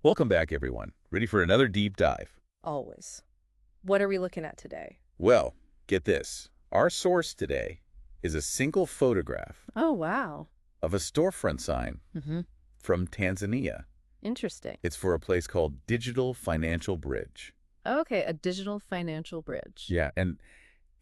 Welcome back, everyone. Ready for another deep dive? Always. What are we looking at today? Well, get this. Our source today is a single photograph Oh, wow. of a storefront sign Mm-hmm. from Tanzania. Interesting. It's for a place called Digital Financial Bridge. Okay, a digital financial bridge. Yeah, and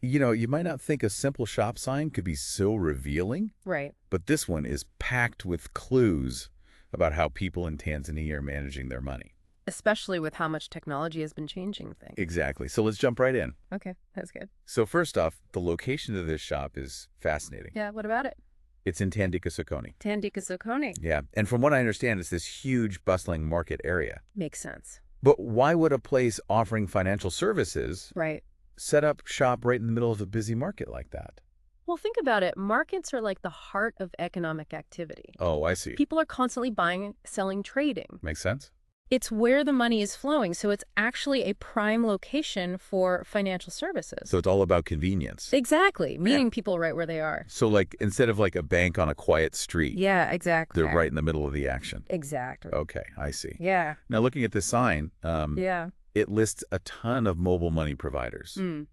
you might not think a simple shop sign could be so revealing, Right. but this one is packed with clues about how people in Tanzania are managing their money. Especially with how much technology has been changing things. Exactly. So let's jump right in. Okay, that's good. So first off, the location of this shop is fascinating. Yeah, what about it? It's in Tandika Sokoni. Tandika Sokoni. Yeah, and from what I understand, it's this huge, bustling market area. Makes sense. But why would a place offering financial services Right. set up shop right in the middle of a busy market like that? Well, think about it. Markets are like the heart of economic activity. Oh, I see. People are constantly buying, selling, trading. Makes sense? It's where the money is flowing, so it's actually a prime location for financial services. So it's all about convenience. Exactly, meeting people right where they are. So like instead of like a bank on a quiet street, Yeah, exactly. they're right in the middle of the action. Exactly. Okay, I see. Yeah. Now looking at the sign, Yeah. it lists a ton of mobile money providers. Mm.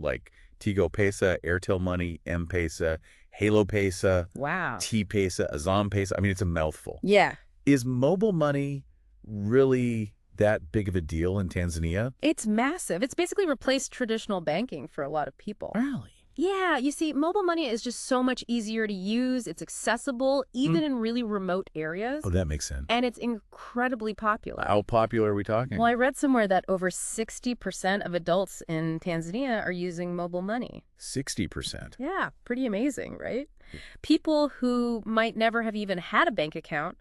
Like Tigo Pesa, Airtel Money, M-Pesa, Halo Pesa, Wow. T-Pesa, Azam Pesa. I mean, it's a mouthful. Yeah. Is mobile money really that big of a deal in Tanzania? It's massive. It's basically replaced traditional banking for a lot of people. Really? Yeah, you see, mobile money is just so much easier to use. It's accessible, even in really remote areas. Oh, that makes sense. And it's incredibly popular. How popular are we talking? Well, I read somewhere that over 60% of adults in Tanzania are using mobile money. 60%. Yeah, pretty amazing, right? People who might never have even had a bank account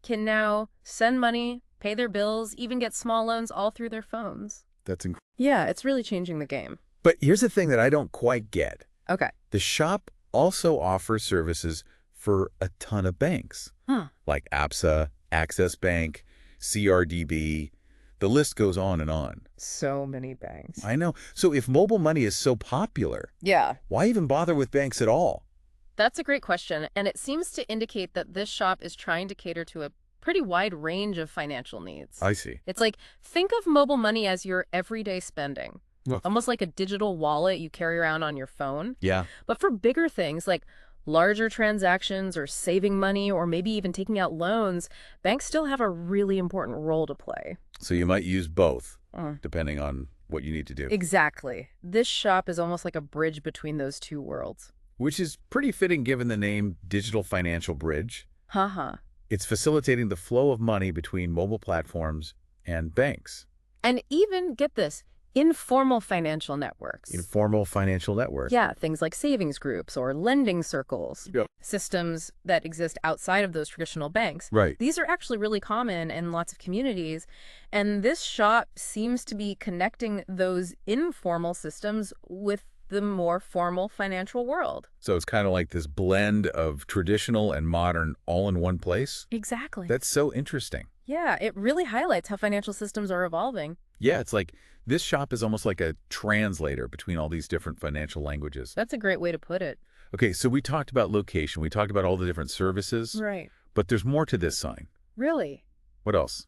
can now send money, pay their bills, even get small loans all through their phones. That's incredible. Yeah, it's really changing the game. But here's the thing that I don't quite get. Okay. The shop also offers services for a ton of banks, Huh. like ABSA, Access Bank, CRDB. The list goes on and on. So many banks. I know. So if mobile money is so popular, Yeah. why even bother with banks at all? That's a great question, and it seems to indicate that this shop is trying to cater to a pretty wide range of financial needs. I see. It's like, think of mobile money as your everyday spending, almost like a digital wallet you carry around on your phone. Yeah. But for bigger things like larger transactions or saving money or maybe even taking out loans, banks still have a really important role to play. So you might use both, Mm. depending on what you need to do. Exactly. This shop is almost like a bridge between those two worlds. Which is pretty fitting given the name Digital Financial Bridge. Haha. It's facilitating the flow of money between mobile platforms and banks. And even, get this, informal financial networks. Informal financial network. Yeah, things like savings groups or lending circles. Yep. Systems that exist outside of those traditional banks. Right. These are actually really common in lots of communities. And this shop seems to be connecting those informal systems with the more formal financial world. So it's kind of like this blend of traditional and modern all in one place. Exactly. That's so interesting. Yeah, it really highlights how financial systems are evolving. Yeah, it's like this shop is almost like a translator between all these different financial languages. That's a great way to put it. Okay, so we talked about location. We talked about all the different services. Right. But there's more to this sign. Really? What else?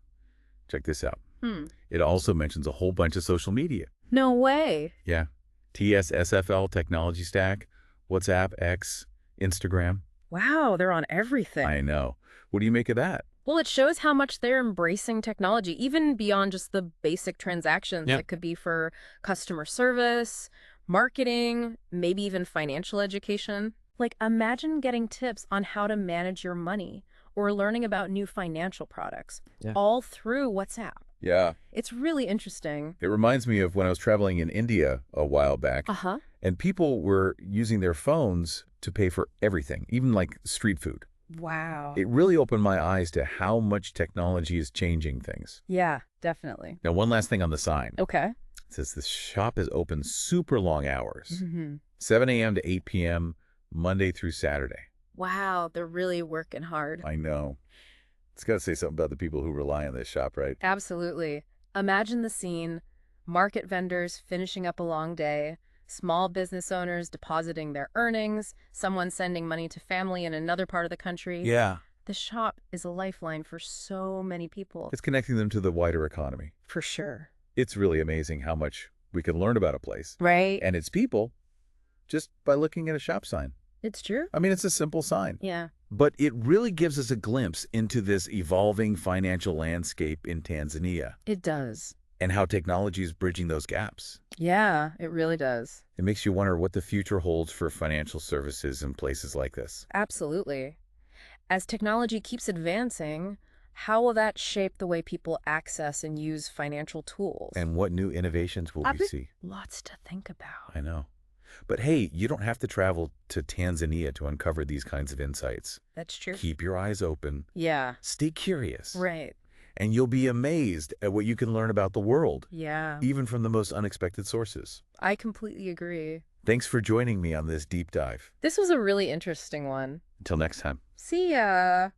Check this out. Hmm. It also mentions a whole bunch of social media. No way. Yeah. TSSFL technology stack, WhatsApp, X, Instagram. Wow, they're on everything. I know. What do you make of that? Well, it shows how much they're embracing technology, even beyond just the basic transactions. Yeah. It could be for customer service, marketing, maybe even financial education. Like, imagine getting tips on how to manage your money or learning about new financial products, all through WhatsApp. Yeah. It's really interesting. It reminds me of when I was traveling in India a while back, Uh-huh. and people were using their phones to pay for everything, even like street food. Wow. It really opened my eyes to how much technology is changing things. Yeah, definitely. Now, one last thing on the sign. Okay. It says the shop is open super long hours, Mm-hmm. 7 a.m. to 8 p.m., Monday through Saturday. Wow, they're really working hard. I know. It's got to say something about the people who rely on this shop, right? Absolutely. Imagine the scene. Market vendors finishing up a long day, small business owners depositing their earnings, someone sending money to family in another part of the country. Yeah. The shop is a lifeline for so many people. It's connecting them to the wider economy. For sure. It's really amazing how much we can learn about a place Right? and its people just by looking at a shop sign. It's true. I mean, it's a simple sign, Yeah. but it really gives us a glimpse into this evolving financial landscape in Tanzania It does. and how technology is bridging those gaps. Yeah, it really does. It makes you wonder what the future holds for financial services in places like this. Absolutely. As technology keeps advancing, how will that shape the way people access and use financial tools? And what new innovations will we see? Lots to think about. I know. But hey, you don't have to travel to Tanzania to uncover these kinds of insights. That's true. Keep your eyes open, Yeah. stay curious, Right. and you'll be amazed at what you can learn about the world, Yeah. even from the most unexpected sources. I completely agree. Thanks for joining me on this deep dive. This was a really interesting one. Until next time. See ya.